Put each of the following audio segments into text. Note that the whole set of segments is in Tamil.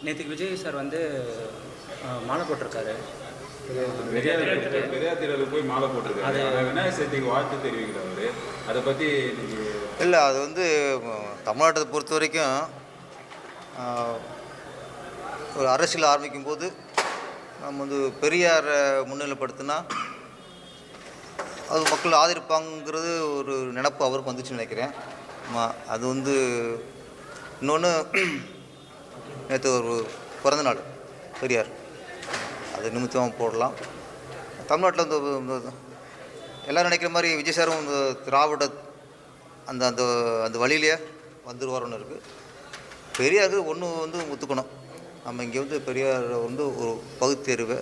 நேற்றுக்கு விஜய் சார் வந்து மாலை போட்டிருக்காரு. பெரியார் திடலுக்கு போய் மாலை போட்டிருக்காரு. விநாயகர் சதுர்த்திக்கு வாழ்த்து தெரிவிக்கிறாரு. அதை பற்றி இல்லை, அது வந்து தமிழ்நாட்டை பொறுத்த வரைக்கும் ஒரு அரசியல் ஆரம்பிக்கும் போது நம்ம வந்து பெரியாரை முன்னிலைப்படுத்தினா அது மக்கள் ஆதரிப்பாங்கிறது ஒரு நினப்பு அவருக்கு வந்துச்சுன்னு நினைக்கிறேன். அது வந்து இன்னொன்று, நேற்று ஒரு பிறந்த நாள் பெரியார், அது நிமித்தமாக போடலாம். தமிழ்நாட்டில் இந்த எல்லோரும் நினைக்கிற மாதிரி விஜய் சாரும் இந்த திராவிட அந்த அந்த அந்த வழியிலேயே வந்துடுவாரோன்னு இருக்குது. பெரியாருக்கு ஒன்று வந்து ஒத்துக்கணும், நம்ம இங்கே வந்து பெரியார் வந்து ஒரு பகுத்தறிவை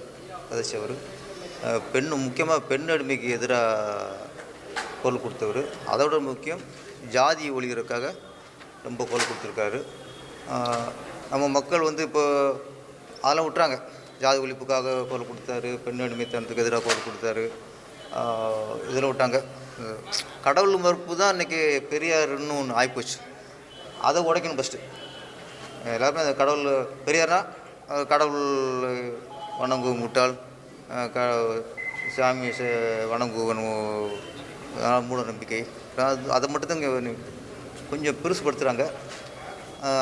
விதைச்சவர், முக்கியமாக பெண் அடிமைக்கு எதிராக குரல் கொடுத்தவர். அதோட முக்கியம் ஜாதி ஒழிகிறதுக்காக ரொம்ப குரல் கொடுத்துருக்காரு. நம்ம மக்கள் வந்து இப்போ அதெல்லாம் விட்டுறாங்க. ஜாதி ஒழிப்புக்காக குரல் கொடுத்தாரு, பெண் அடிமைத்தனத்துக்கு எதிராக குரல் கொடுத்தாரு, இதில் விட்டாங்க. கடவுள் மறுப்பு தான் இன்றைக்கி பெரியார்னு ஒன்று ஆகிப்போச்சு. அதை உடைக்கணும் ஃபஸ்ட்டு. எல்லாருமே அந்த கடவுள் பெரியார்னா கடவுள் வணங்கு முட்டாள், சாமி வணங்குவனும் மூட நம்பிக்கை, அதை மட்டும்தான் இங்கே கொஞ்சம் பெருசுப்படுத்துகிறாங்க.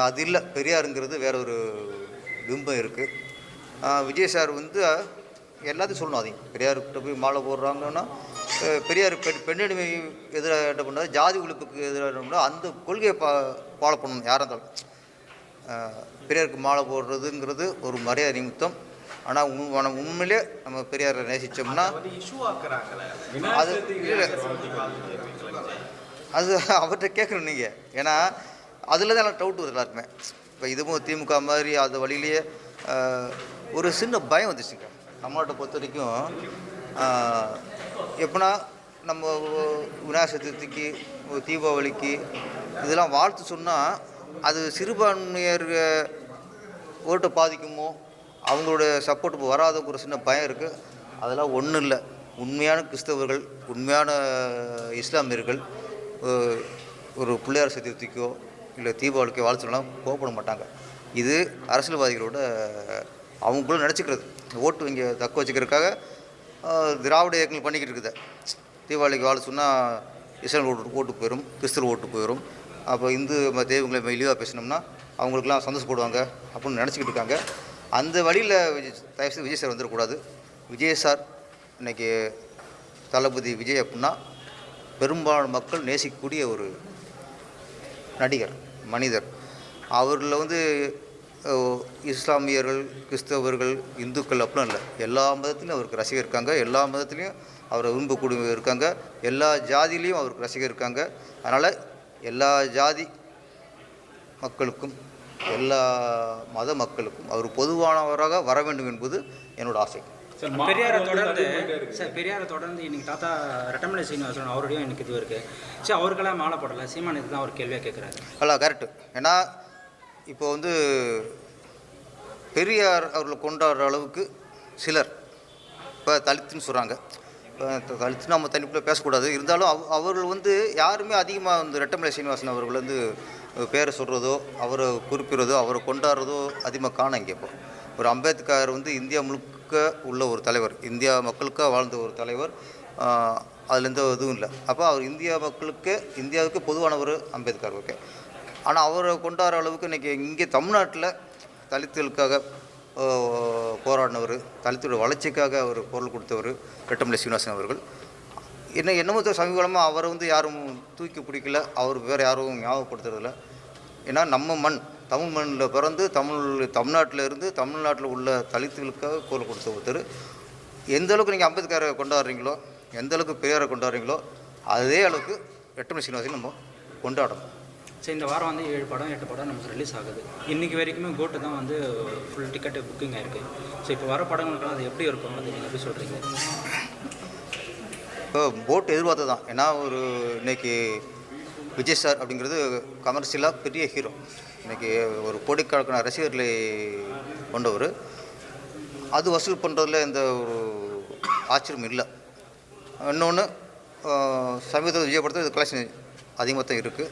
அது இல்லை, பெரியாருங்கிறது வேற ஒரு பிம்பம் இருக்குது. விஜய் சார் வந்து எல்லாத்தையும் சொல்லணும். அதையும் பெரியார்கிட்ட போய் மாலை போடுறாங்கன்னா பெரியார் பெண்ணடிமை எதிராக என்ன பண்ணார், ஜாதி ஒழிப்புக்கு எதிராக என்ன பண்ணார், அந்த கொள்கையை ஃபாலோ பண்ணணும் யாராக இருந்தாலும். பெரியாருக்கு மாலை போடுறதுங்கிறது ஒரு மரியாதை நிமித்தம். ஆனால் உண்மையிலே நம்ம பெரியாரை நேசித்தோம்னா அது இல்லை, அது அவர்கிட்ட கேட்கணும் நீங்கள். ஏன்னா அதில் தான் எனக்கு டவுட் வருது எல்லாருக்குமே. இப்போ இதுவும் திமுக மாதிரி அந்த வழியிலேயே ஒரு சின்ன பயம் வந்துச்சுங்க தமிழ்நாட்டை பொறுத்த வரைக்கும். எப்படின்னா நம்ம விநாயகர் சதுர்த்திக்கு தீபாவளிக்கு இதெல்லாம் வாழ்த்து சொன்னால் அது சிறுபான்மையர் ஓட்டை பாதிக்குமோ, அவங்களோட சப்போர்ட் வராதவங்க ஒரு சின்ன பயம் இருக்குது. அதெல்லாம் ஒன்றும் இல்லை. உண்மையான கிறிஸ்தவர்கள், உண்மையான இஸ்லாமியர்கள் ஒரு பிள்ளையார் சதுர்த்திக்கோ இல்லை தீபாவளிக்கோ வாழ்த்துலாம் கோவப்பட மாட்டாங்க. இது அரசியல்வாதிகளோட அவங்களும் நினச்சிக்கிறது, ஓட்டு இங்கே தக்க வச்சுக்கிறதுக்காக திராவிட இயக்கங்கள் பண்ணிக்கிட்டு இருக்குது. தீபாவளிக்கு வாழ்த்து சொன்னால் இஸ்லாம் ஓட்டு போயிடும், கிறிஸ்தவ ஓட்டு போயிடும். அப்போ இந்து தெய்வங்களை இழிவாக பேசினோம்னா அவங்களுக்குலாம் சந்தோஷப்படுவாங்க அப்படின்னு நினச்சிக்கிட்டு இருக்காங்க. அந்த வழியில் தயவுசெய்து விஜய் சார் வந்துடக்கூடாது. விஜய் சார் இன்றைக்கி தளபதி விஜய் அப்படின்னா பெரும்பாலான மக்கள் நேசிக்கக்கூடிய ஒரு நடிகர், மனிதர். அவரில் வந்து இஸ்லாமியர்கள், கிறிஸ்தவர்கள், இந்துக்கள் அப்படிலாம் இல்லை, எல்லா மதத்துலேயும் அவருக்கு ரசிகர் இருக்காங்க. எல்லா மதத்துலேயும் அவரை விரும்பக்கூடிய இருக்காங்க. எல்லா ஜாதியிலையும் அவருக்கு ரசிகர் இருக்காங்க. அதனால் எல்லா ஜாதி மக்களுக்கும் எல்லா மத மக்களுக்கும் அவர் பொதுவானவராக வர வேண்டும் என்பது என்னோட ஆசை. பெரியாரை தொடர்ந்து இன்னைக்கு தாத்தா ரெட்டமலை சீனிவாசன் அவருடையும் எனக்கு இது இருக்குது. சரி, அவருக்கெல்லாம் மாலை போடலை, சீமானுக்கு தான் அவர் கேள்வியாக கேட்குறாரு. அல்ல, கரெக்டு. ஏன்னா இப்போ வந்து பெரியார் அவர்களை கொண்டாடுற அளவுக்கு சிலர் இப்போ தலித்துன்னு சொல்கிறாங்க. இப்போ தலித்து நம்ம தனிப்பில் பேசக்கூடாது. இருந்தாலும் அவர்கள் வந்து யாருமே அதிகமாக வந்து ரெட்டமலை சீனிவாசன் அவர்கள் வந்து பேரை சொல்கிறதோ அவரை குறிப்பிடுறதோ அவரை கொண்டாடுறதோ அதிகமாக காண. இங்கே இப்போ ஒரு அம்பேத்கர் வந்து இந்தியா முழுக்க உள்ள ஒரு தலைவர், இந்தியா மக்களுக்காக வாழ்ந்த ஒரு தலைவர், அதில் எந்த இதுவும் இல்லை. அப்போ அவர் இந்தியாவுக்கு பொதுவானவர் அம்பேத்கர். ஓகே. ஆனால் அவரை கொண்டாடுற அளவுக்கு இன்றைக்கி இங்கே தமிழ்நாட்டில் தலித்துகளுக்காக போராடினவர், தலித்தோட வளர்ச்சிக்காக அவர் குரல் கொடுத்தவர் ரெட்டமலை சீனிவாசன் அவர்கள். என்னமோ சமீபகாலமாக அவரை வந்து யாரும் தூக்கி பிடிக்கல, அவர் வேறு யாரும் ஞாபகப்படுத்துறதில்ல. ஏன்னா நம்ம மண், தமிழ் மண்ணில் பிறந்து தமிழ்நாட்டில் இருந்து தமிழ்நாட்டில் உள்ள தலித்துகளுக்காக குரல் கொடுத்த ஒருத்தர். எந்த அளவுக்கு நீங்கள் அம்பேத்கரை கொண்டாடுறீங்களோ, எந்த அளவுக்கு பெரியாரை கொண்டாடுறீங்களோ, அதே அளவுக்கு ரெட்டமலை சீனிவாசன் நம்ம கொண்டாடணும். சரி, இந்த வாரம் வந்து 7 படம் 8 படம் நமக்கு ரிலீஸ் ஆகுது. இன்றைக்கி வரைக்குமே கோட்டு தான் வந்து ஃபுல் டிக்கெட்டு புக்கிங் ஆகிருக்கு. ஸோ இப்போ வர படங்களுக்கெல்லாம் அது எப்படி இருக்கும், அது நீங்கள் எப்படி சொல்கிறீங்க? இப்போ போட் எதிர்பார்த்து தான். ஏன்னா ஒரு இன்றைக்கி விஜய் சார் அப்படிங்கிறது கமர்ஷியலாக பெரிய ஹீரோ. இன்றைக்கி ஒரு கோடிக்கணக்கான ரசிகர்களை கொண்டவர். அது வசூல் பண்ணுறதுல எந்த ஒரு ஆச்சரியம் இல்லை. இன்னொன்று சமீபத்தில் விஜய் படத்தில் இது கலெக்ஷன் அதிகமாக தான் இருக்குது.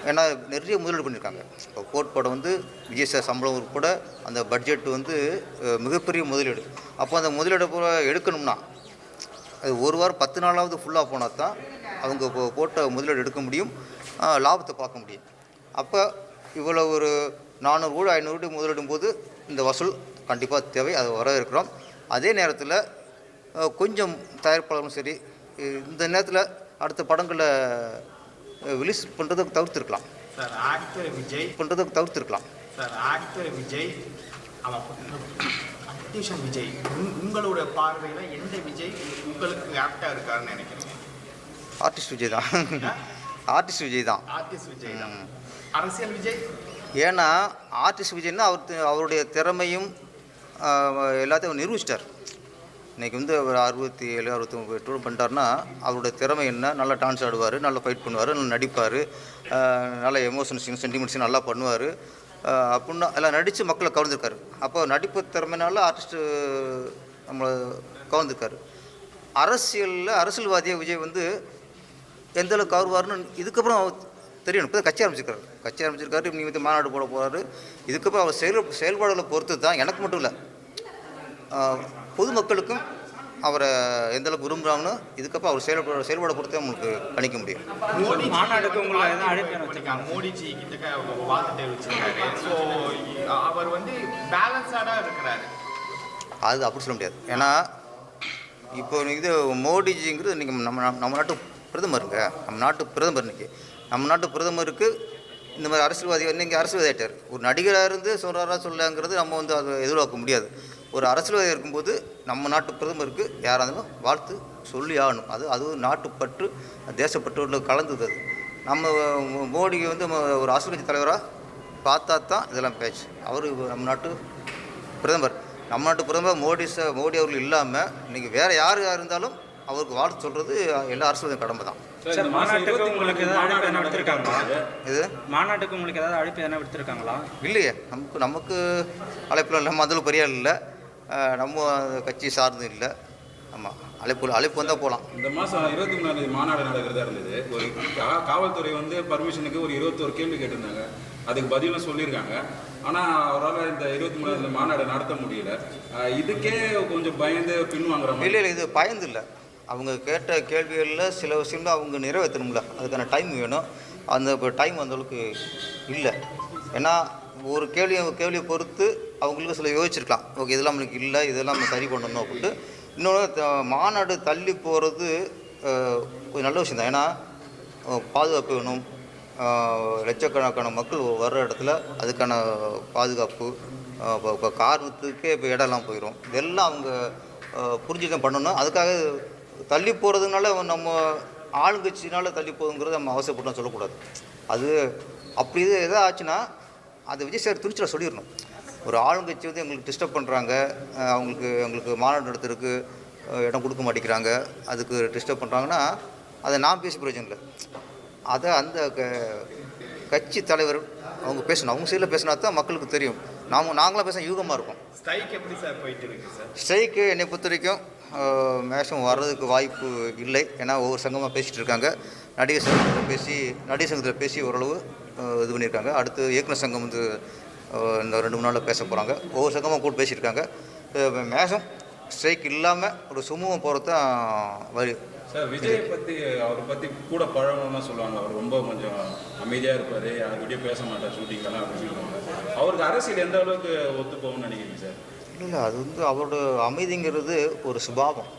ஏன்னா நிறைய முதலீடு பண்ணியிருக்காங்க. இப்போ கோட் படம் வந்து விஜய் சார் சம்பளம் உட்பட அந்த பட்ஜெட் வந்து மிகப்பெரிய முதலீடு. அப்போ அந்த முதலீடை பூரா எடுக்கணும்னா அது ஒரு வாரம் 10 நாளாவது ஃபுல்லாக போனால் தான் அவங்க போட்ட முதலீடு எடுக்க முடியும், லாபத்தை பார்க்க முடியும். அப்போ இவ்வளோ ஒரு 400 கோடி 500 கோடி முதலிடும் போது இந்த வசூல் கண்டிப்பாக தேவை, அதை வரவேற்கிறோம். அதே நேரத்தில் கொஞ்சம் தயாரிப்பாளரும் சரி இந்த நேரத்தில் அடுத்த படங்களை ரிலீஸ் பண்ணுறதுக்கு தவிர்த்துருக்கலாம் சார். ஆக்டர் விஜய் பண்ணுறதுக்கு தவிர்த்துருக்கலாம் சார். ஆக்டர் விஜய் ஆக்டிஷன் விஜய் உங்களோட பார்வையில் எந்த விஜய் உங்களுக்கு ஆக்டாக இருக்காருன்னு நினைக்கிறீங்க? ஆர்டிஸ்ட் விஜய் தான். ஆர்டிஸ்ட் விஜய் தான். ஆர்டிஸ்ட் விஜய் தான். அரசியல் விஜய் ஏன்னா ஆர்டிஸ்ட் விஜய்னா அவருடைய திறமையும் எல்லாத்தையும் நிரூபிச்சிட்டார். இன்றைக்கி வந்து அவர் 67 68 பண்ணிட்டார்னா அவருடைய திறமை என்ன, நல்லா டான்ஸ் ஆடுவார், நல்லா ஃபைட் பண்ணுவார், நல்லா நடிப்பார், நல்லா எமோஷன் சீன் சென்டிமெண்ட் சீன் நல்லா பண்ணுவார் அப்படின்னா எல்லாம் நடித்து மக்களை கவர்ந்துருக்காரு. அப்போ நடிப்பு திறமைனால ஆர்டிஸ்ட்டு நம்மளை கவர்ந்துருக்காரு. அரசியல்வாதியாக விஜய் வந்து எந்தளவுக்கு கவர்வார்னு இதுக்கப்புறம் தெரியணும். இப்போ தான் கட்சி ஆரம்பிச்சிருக்காரு. நீங்கள் வந்து மாநாடு போட போகிறாரு. இதுக்கப்புறம் அவர் செயல்பாடுகளை பொறுத்து தான், எனக்கு மட்டும் இல்லை பொதுமக்களுக்கும் அவரை எந்தளவுக்கு விரும்புகிறாங்கன்னு இதுக்கப்புறம் அவர் செயல்பாடை பொறுத்து அவங்களுக்கு கணிக்க முடியும். மாநாடுக்கு உங்களை எதாவது அழைப்பு வச்சுருக்காங்க? மோடிஜி கிட்ட வாழ்த்து தெரிவிச்சிருக்காரு. ஸோ அவர் வந்து பேலன்ஸாக இருக்கிறாரு. அது அப்படி சொல்ல முடியாது. ஏன்னா இப்போ இது மோடிஜிங்கிறது இன்றைக்கி நம்ம நாட்டு பிரதமருங்க. நம்ம நாட்டு பிரதமர் இன்றைக்கி நம்ம நாட்டு பிரதமருக்கு இந்த மாதிரி அரசியல்வாதி இன்றைக்கி அரசியல்வாதி ஆகிட்டார். ஒரு நடிகராக இருந்து சொல்கிறாரா சொல்லங்கிறது நம்ம வந்து அதை எதிர்பார்க்க முடியாது. ஒரு அரசியல்வாதி இருக்கும்போது நம்ம நாட்டு பிரதமருக்கு யாராக இருந்தாலும் வாழ்த்து சொல்லி ஆகணும். அதுவும் நாட்டுப்பற்று தேசப்பற்று கலந்தது. அது நம்ம மோடிக்கு வந்து ஒரு அரசியல் கட்சி தலைவராக பார்த்தா தான் இதெல்லாம் பேச்சு. அவர் நம்ம நாட்டு பிரதமர். நம்ம நாட்டு பிரதமர் மோடி அவர்கள் இல்லாமல் இன்றைக்கி வேறு யார் இருந்தாலும் அவருக்கு வாழ்த்து சொல்கிறது எல்லா அரசியலும் கடமை தான். மாநாட்டுக்கு உங்களுக்கு ஏதாவது அழைப்பு என்ன விடுத்திருக்காங்களா? இது மாநாட்டுக்கு உங்களுக்கு ஏதாவது அழைப்பு என்ன விடுத்திருக்காங்களா? இல்லையே, நமக்கு அழைப்பில் இல்லை, அதில் பெரிய ஆள் இல்லை, நம்ம கட்சி சார்ந்து இல்லை. ஆமாம், அழைப்பு வந்தால் போகலாம். இந்த மாதம் 23 மாநாடு நடக்கிறதா இருந்தது. ஒரு காவல்துறை வந்து பர்மிஷனுக்கு ஒரு 21 கேள்வி கேட்டிருந்தாங்க. அதுக்கு பதிலும் சொல்லியிருக்காங்க. ஆனால் அவரால் இந்த 23 மாநாடு நடத்த முடியல. இதுக்கே கொஞ்சம் பயந்து பின்வாங்குற மாதிரி. இல்லை, இது பயந்து இல்லை. அவங்க கேட்ட கேள்விகளில் சில விஷயங்கள் அவங்க நிறைவேற்றணும்ல, அதுக்கான டைம் வேணும். அந்த டைம் அந்தளவுக்கு இல்லை. ஏன்னா ஒரு கேள்வியை பொறுத்து அவங்களுக்கு சில யோசிச்சிருக்கலாம். ஓகே, இதெல்லாம் நம்மளுக்கு இல்லை, இதெல்லாம் நம்ம சரி பண்ணணும் அப்படின்ட்டு. இன்னொன்று மாநாடு தள்ளி போகிறது ஒரு நல்ல விஷயம் தான். ஏன்னா பாதுகாப்பு வேணும். லட்சக்கணக்கான மக்கள் வர்ற இடத்துல அதுக்கான பாதுகாப்பு, இப்போ காரணத்துக்கே இப்போ இடம்லாம் போயிடும். இதெல்லாம் அவங்க புரிஞ்சு தான் பண்ணணும். அதுக்காக தள்ளி போகிறதுனால நம்ம ஆளுங்கட்சினால தள்ளி போகுங்கிறது நம்ம அவசரப்பட்டு சொல்லக்கூடாது. அது அப்படி எதாவது ஆச்சுன்னா அதை விஜய் சார் துணிச்சலாக சொல்லிடணும். ஒரு ஆளுங்கட்சி வந்து எங்களுக்கு டிஸ்டர்ப் பண்ணுறாங்க, எங்களுக்கு மாநாடு நடத்துறதுக்கு இடம் கொடுக்க மாட்டேங்கிறாங்க, அதுக்கு டிஸ்டர்ப் பண்ணுறாங்கன்னா அதை நான் பேசி பிரயோஜனம் இல்லை. அதை அந்த கட்சி தலைவர் அவங்க பேசணும். அவங்க சைடில் பேசினா தான் மக்களுக்கு தெரியும். நாங்களாம் பேச யூகமாக இருக்கும். ஸ்ட்ரைக் எப்படி சார் போயிட்டு இருக்கு சார்? ஸ்ட்ரைக்கு என்னை பொறுத்த வரைக்கும் மேக்ஸிமம் வர்றதுக்கு வாய்ப்பு இல்லை. ஏன்னா ஒவ்வொரு சங்கமாக பேசிகிட்டு இருக்காங்க. நடிகர் சங்கத்தில் பேசி ஓரளவு இது பண்ணியிருக்காங்க. அடுத்து இயக்குனர் சங்கம் வந்து இந்த 2-3 நாளில் பேச போகிறாங்க. ஒவ்வொரு சங்கமாக கூட பேசியிருக்காங்க. மேக்ஸிமம் ஸ்ட்ரைக் இல்லாமல் ஒரு சுமூகம் போகிறது தான் வழி. சார், விஜயை பற்றி அவரை பற்றி கூட பழகணும்னா சொல்லுவாங்க. அவர் ரொம்ப கொஞ்சம் அமைதியாக இருப்பார், யாருக்கிட்டையும் பேச மாட்டார் ஷூட்டிங்கெல்லாம் அப்படின்னு சொல்லுவாங்க. அவருக்கு அரசியல் எந்த அளவுக்கு ஒத்து போகும்னு நினைக்கிறீங்க சார்? இல்லை, அது வந்து அவரோட அமைதிங்கிறது ஒரு சுபாவம்.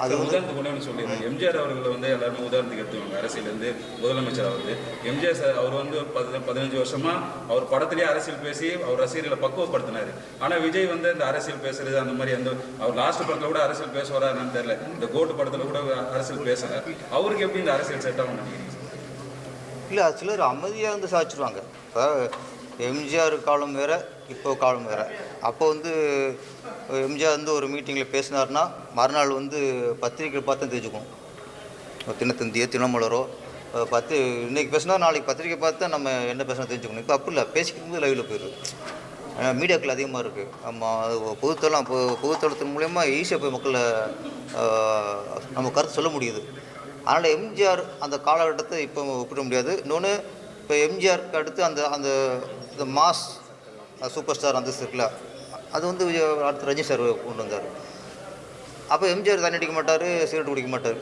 அது உதாரணத்துக்கு ஒன்று சொல்லிடுறேன். எம்ஜிஆர் அவர்களை வந்து எல்லாருமே உதாரணத்துக்கு எடுத்துவாங்க. அரசியலேருந்து முதலமைச்சர் ஆகுது எம்ஜிஆர் சார். அவர் வந்து ஒரு 15 வருஷமாக அவர் படத்துலேயே அரசியல் பேசி அவர் ரசிகர்களை பக்குவப்படுத்தினார். ஆனால் விஜய் வந்து இந்த அரசியல் பேசுறது அந்த மாதிரி அவர் லாஸ்ட் படத்தில் கூட அரசியல் பேசுவாரா என்னன்னு தெரியல. இந்த கோட்டு படத்தில் கூட அரசியல் பேசலை. அவருக்கு எப்படி இந்த அரசியல் செட் ஆகும்னு நினைக்கிறீங்க? இல்லை, அது சிலர் அமைதியாக வந்து சாதிச்சிருவாங்க. இப்போ எம்ஜிஆர் காலம் வேறு, இப்போ காலம் வேறு. அப்போ வந்து எம்ஜிஆர் வந்து ஒரு மீட்டிங்கில் பேசினார்னா மறுநாள் வந்து பத்திரிக்கை பார்த்து தெரிஞ்சுக்கணும். தினத்தந்தியோ தினமலரோ இன்றைக்கி பேசினா நாளைக்கு பத்திரிக்கை பார்த்து நம்ம என்ன பேசினா தெரிஞ்சுக்கணும். இப்போ அப்படி இல்லை, பேசிக்கிறது லைவில் போயிடுது. மீடியாக்கள் அதிகமாக இருக்குது. பொதுத்தளத்தின் மூலயமா ஈஸியாக போய் மக்களை நம்ம கருத்து சொல்ல முடியுது. அதனால் எம்ஜிஆர் அந்த காலகட்டத்தை இப்போ ஒப்பிட முடியாது. இன்னொன்று இப்போ எம்ஜிஆருக்கு அடுத்து அந்த அந்த இந்த மாஸ் சூப்பர் ஸ்டார் அந்தஸ்து இருக்குல்ல, அது வந்து அடுத்து ரஜினி சார் கொண்டு வந்தார். அப்போ எம்ஜிஆர் தண்ணி அடிக்க மாட்டார், சிகரெட் குடிக்க மாட்டார்,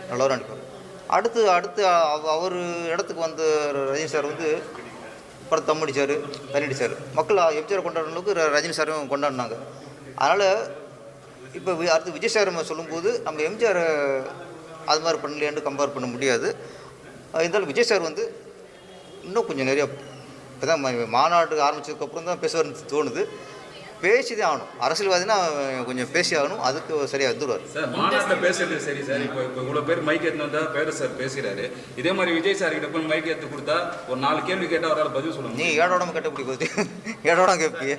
நல்லாவும் அடிப்பார். அடுத்து அடுத்து அவர் இடத்துக்கு வந்த ரஜினி சார் வந்து படம் தம் அடித்தார், தண்ணி அடித்தார். மக்கள் எம்ஜிஆர் கொண்டாடுற அளவுக்கு ரஜினி சாரும் கொண்டாடினாங்க. அதனால் இப்போ அடுத்து விஜய் சார் சொல்லும்போது நம்ம எம்ஜிஆர் அது மாதிரி பண்ணலையான்னு கம்பேர் பண்ண முடியாது. இருந்தாலும் விஜய் சார் வந்து இன்னும் கொஞ்சம் நிறையா இப்போ தான் மாநாடு ஆரம்பித்ததுக்கப்புறம் தான் பேசுவார்னு தோணுது. பேசிதான் ஆகணும். அரசியல்வாதினா கொஞ்சம் பேசி ஆகணும். அதுக்கு சரியாக வந்துடுவார் சார். மாநாட்டில் பேசுறது சரி சார். இப்போ இவ்வளோ பேர் மைக் எடுத்து வந்தால் பேர் சார் பேசுகிறாரு. இதே மாதிரி விஜய் சார் கிட்ட போய் மைக் எடுத்து கொடுத்தா ஒரு 4 கேள்வி கேட்டால் அவரால் பதில் சொல்லணும். நீ ஏடோடாம கேட்ட இப்படி போகுது, ஏடோடாம கேட்பிய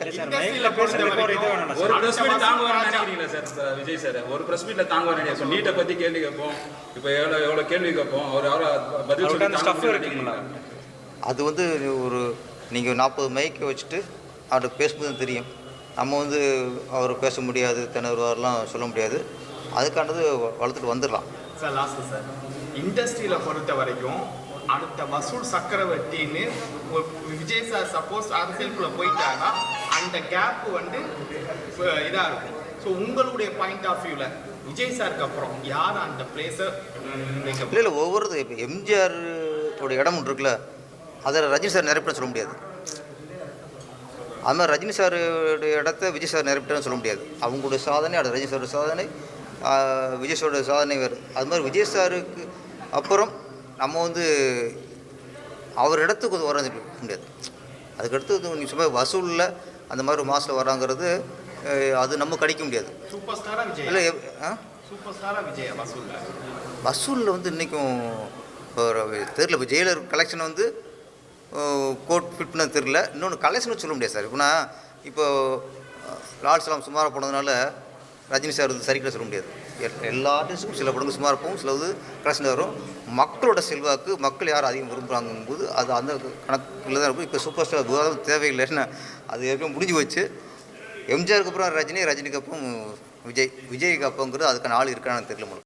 ஒரு ப்ரெஸ் மீட் தாங்குவார்னு நினைக்கிறீங்களா சார்? விஜய் சார் ஒரு ப்ரெஸ் மீட்டில் தாங்குவார் நினைக்கிறேன். நீட்டை பற்றி கேள்வி கேட்போம், இப்போ எவ்வளோ கேள்வி கேட்போம், அவர் பதில் சொல்லி அது வந்து ஒரு நீங்கள் 40 மைக்கை வச்சுட்டு அவர்கிட்ட பேசும்போது தெரியும். நம்ம வந்து அவர் பேச முடியாது, திணறுவாரெலாம் சொல்ல முடியாது. அதுக்கானது வளர்த்துட்டு வந்துடலாம் சார். லாஸ்ட் சார், இண்டஸ்ட்ரியில் பொறுத்த வரைக்கும் அடுத்த வசூல் சக்கரவர்த்தின்னு விஜய் சார் சப்போஸ் அரசியலுக்குள்ளே போயிட்டாங்கன்னா அந்த கேப்பு வந்து இதாக இருக்கும். ஸோ உங்களுடைய பாயிண்ட் ஆஃப் வியூவில் விஜய் சாருக்கு அப்புறம் யார் அந்த பிளேஸை இல்லை ஒவ்வொரு இப்போ எம்ஜிஆரோட இடம் ஒன்று இருக்குல்ல, அதை ரஜினி சார் நிறைய சொல்ல முடியாது. அது மாதிரி ரஜினி சாருடைய இடத்த விஜய் சார் நிறைவேற்றான்னு சொல்ல முடியாது. அவங்களுடைய சாதனை அது ரஜினி சாரோட சாதனை, விஜய் சாரோட சாதனை வேறு. அது மாதிரி விஜய் சாருக்கு அப்புறம் நம்ம வந்து அவர் இடத்துக்கு வர முடியாது. அதுக்கடுத்து நீங்கள் சும்மா வசூலில் அந்த மாதிரி மாதத்தில் வராங்கிறது அது நம்ம கணிக்க முடியாது. சூப்பர் ஸ்டாரா விஜய் இல்லை சூப்பர் ஸ்டாரா விஜய் வசூலில் வந்து இன்றைக்கும் தெரியல. இப்போ ஜெயிலர் கலெக்ஷன் வந்து கோட் ஃபிட் பண்ண தெரியல. இன்னொன்று கலெக்ஷன் சொல்ல முடியாது சார். இப்போ லால் சலாம் சுமாராக போனதுனால ரஜினி சார் வந்து சரிக்கிட்ட சொல்ல முடியாது. எல்லா ஆர்டிஸ்ட்டுக்கும் சில படங்கள் சுமாராக போகும், சில இது கலெக்ஷன் வரும். மக்களோட செல்வாக்கு மக்கள் யார் அதிகம் விரும்புகிறாங்கும்போது அது அந்த கணக்கில் தான் இருக்கும். இப்போ சூப்பர் ஸ்டார் விவாதம் தேவையில்லைன்னு அது எப்பவும் முடிஞ்சு போச்சு. எம்ஜிஆருக்கு அப்புறம் ரஜினி, ரஜினிக்கு அப்புறம் விஜய்க்கு அப்புறங்கிறது அதுக்கான ஆள் இருக்கான்னு தெரியல.